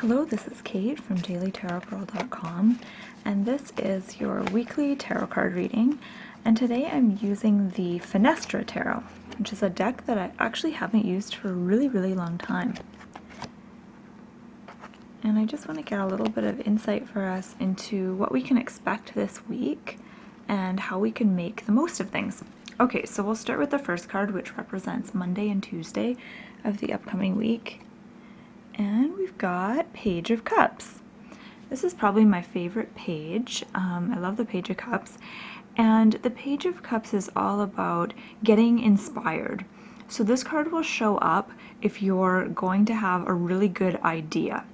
Hello, this is Kate from dailytarotgirl.com, and this is your weekly tarot card reading. And today I'm using the Fenestra Tarot, which is a deck that I actually haven't used for a really long time. And I just want to get a little bit of insight for us into what we can expect this week and how we can make the most of things. Okay, so we'll start with the first card, which represents Monday and Tuesday of the upcoming week. And we've got Page of Cups. This is probably my favorite page. I love the Page of Cups. And the Page of Cups is all about getting inspired. So this card will show up if you're going to have a really good idea.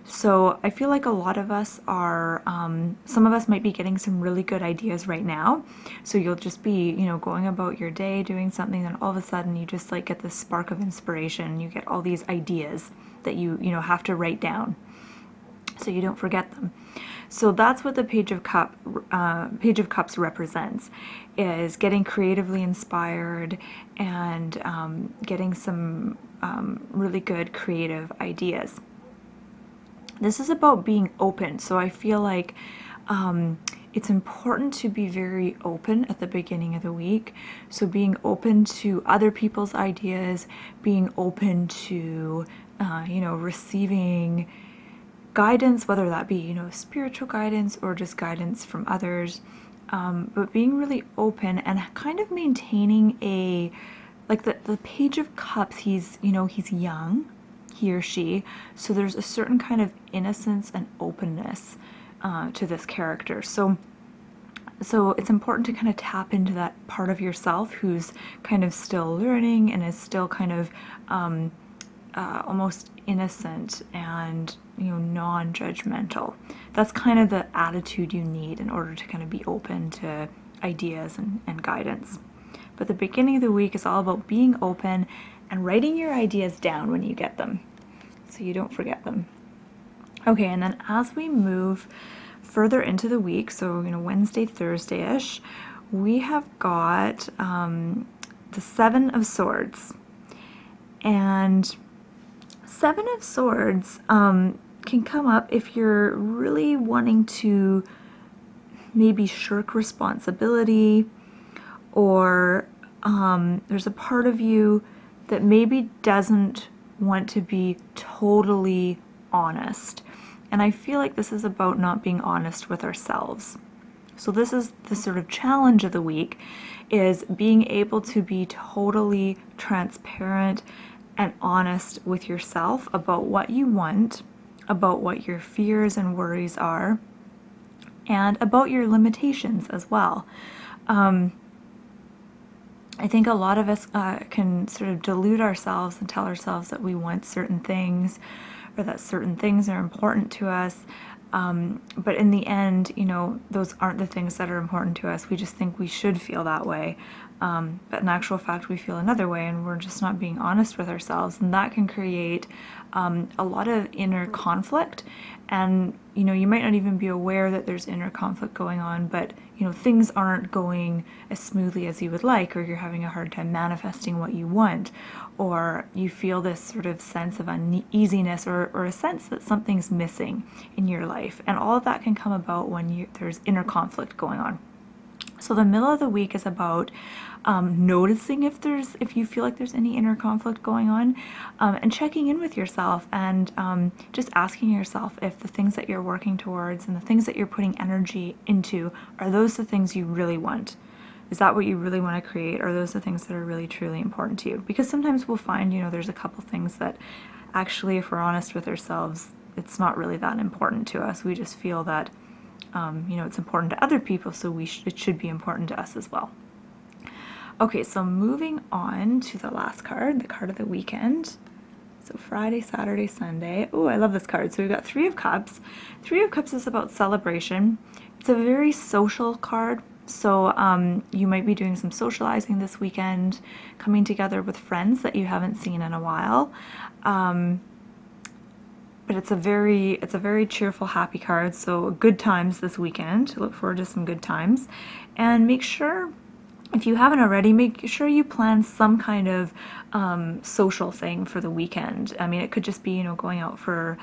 So I feel like a lot of us are, some of us might be getting some really good ideas right now. So you'll just be, going about your day, doing something, and all of a sudden you just like get this spark of inspiration. You get all these ideas that you have to write down so you don't forget them. So that's what the Page of Cups represents, is getting creatively inspired and getting some really good creative ideas. This is about being open, so I feel like it's important to be very open at the beginning of the week. So being open to other people's ideas, being open to receiving guidance, whether that be spiritual guidance or just guidance from others, but being really open and kind of maintaining the Page of Cups. He's young, he or she, so there's a certain kind of innocence and openness to this character. So it's important to kind of tap into that part of yourself who's kind of still learning and is still kind of almost innocent and non-judgmental. That's kind of the attitude you need in order to kind of be open to ideas and guidance. But the beginning of the week is all about being open and writing your ideas down when you get them so you don't forget them. Okay, and then as we move further into the week, so Wednesday, Thursday-ish, we have got the Seven of Swords. And Seven of Swords can come up if you're really wanting to maybe shirk responsibility, or there's a part of you that maybe doesn't want to be totally honest. And I feel like this is about not being honest with ourselves. So this is the sort of challenge of the week, is being able to be totally transparent and honest with yourself about what you want, about what your fears and worries are, and about your limitations as well. I think a lot of us can sort of delude ourselves and tell ourselves that we want certain things, or that certain things are important to us. But in the end, those aren't the things that are important to us. We just think we should feel that way. But in actual fact, we feel another way, and we're just not being honest with ourselves. And that can create a lot of inner conflict. And, you might not even be aware that there's inner conflict going on, but, things aren't going as smoothly as you would like, or you're having a hard time manifesting what you want, or you feel this sort of sense of uneasiness or a sense that something's missing in your life. And all of that can come about when there's inner conflict going on. So the middle of the week is about noticing if you feel like there's any inner conflict going on, and checking in with yourself, and just asking yourself if the things that you're working towards and the things that you're putting energy into, are those the things you really want? Is that what you really want to create? Or are those the things that are really truly important to you? Because sometimes we'll find, there's a couple things that actually, if we're honest with ourselves, it's not really that important to us. We just feel that it's important to other people, so it should be important to us as well. Okay, so moving on to the last card, the card of the weekend. So Friday, Saturday, Sunday. Oh, I love this card. So we've got Three of Cups. Three of Cups is about celebration. It's a very social card. So you might be doing some socializing this weekend, coming together with friends that you haven't seen in a while. But it's a very cheerful, happy card. So good times this weekend. Look forward to some good times. And make sure, if you haven't already, make sure you plan some kind of social thing for the weekend. I mean, it could just be, going out for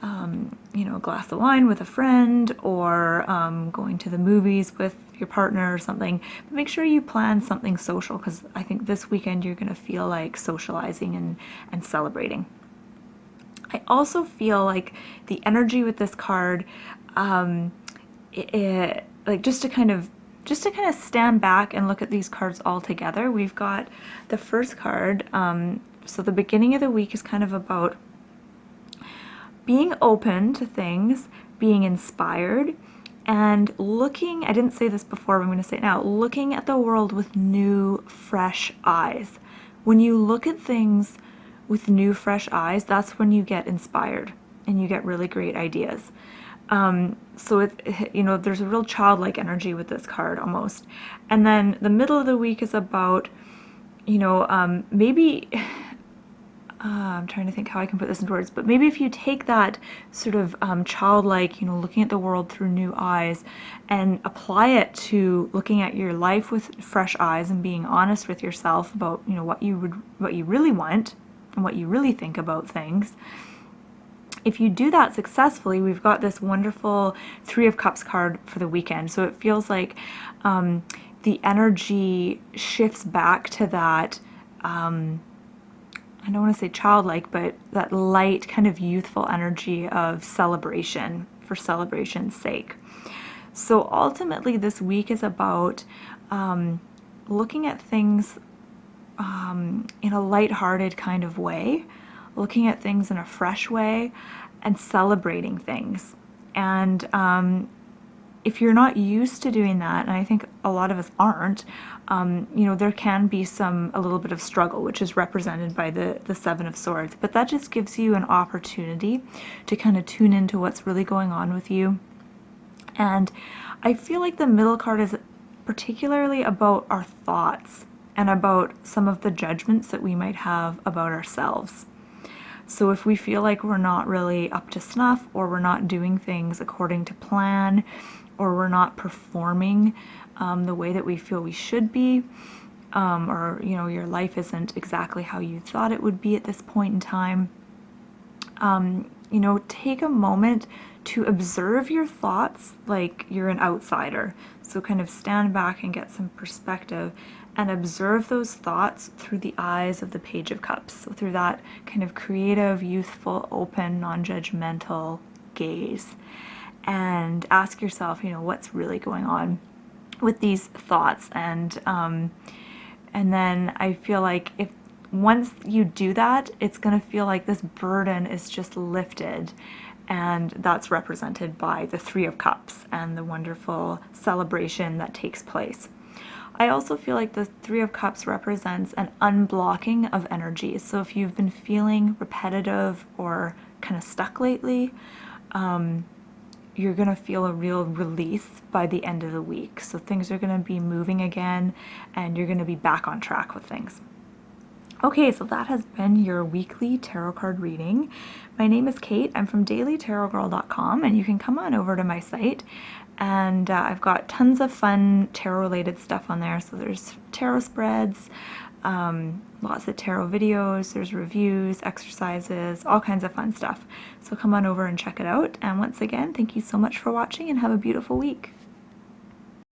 you know, a glass of wine with a friend, or going to the movies with your partner or something. But make sure you plan something social, because I think this weekend you're going to feel like socializing and celebrating. I also feel like the energy with this card, like just to kind of stand back and look at these cards all together. We've got the first card. So the beginning of the week is kind of about being open to things, being inspired, and looking, I didn't say this before, but I'm going to say it now, looking at the world with new, fresh eyes. When you look at things with new, fresh eyes, that's when you get inspired and you get really great ideas. So it's, you know, there's a real childlike energy with this card almost. And then the middle of the week is about, you know, maybe, I'm trying to think how I can put this into words, but maybe if you take that sort of childlike, you know, looking at the world through new eyes and apply it to looking at your life with fresh eyes and being honest with yourself about, you know, what you really want and what you really think about things. If you do that successfully, we've got this wonderful Three of Cups card for the weekend. So it feels like the energy shifts back to that, I don't want to say childlike, but that light kind of youthful energy of celebration for celebration's sake. So ultimately this week is about looking at things in a lighthearted kind of way, looking at things in a fresh way, and celebrating things. And if you're not used to doing that, and I think a lot of us aren't, you know, there can be a little bit of struggle, which is represented by the Seven of Swords. But that just gives you an opportunity to kind of tune into what's really going on with you. And I feel like the middle card is particularly about our thoughts and about some of the judgments that we might have about ourselves. So if we feel like we're not really up to snuff, or we're not doing things according to plan, or we're not performing the way that we feel we should be, or, you know, your life isn't exactly how you thought it would be at this point in time, you know, take a moment to observe your thoughts like you're an outsider. So kind of stand back and get some perspective and observe those thoughts through the eyes of the Page of Cups. So through that kind of creative, youthful, open, non-judgmental gaze. And ask yourself, you know, what's really going on with these thoughts. And then I feel like if once you do that, it's going to feel like this burden is just lifted. And that's represented by the Three of Cups and the wonderful celebration that takes place. I also feel like the Three of Cups represents an unblocking of energy. So if you've been feeling repetitive or kind of stuck lately, you're going to feel a real release by the end of the week. So things are going to be moving again, and you're going to be back on track with things. Okay, so that has been your weekly tarot card reading. My name is Kate. I'm from dailytarotgirl.com, and you can come on over to my site. And I've got tons of fun tarot-related stuff on there. So there's tarot spreads, lots of tarot videos, there's reviews, exercises, all kinds of fun stuff. So come on over and check it out. And once again, thank you so much for watching, and have a beautiful week.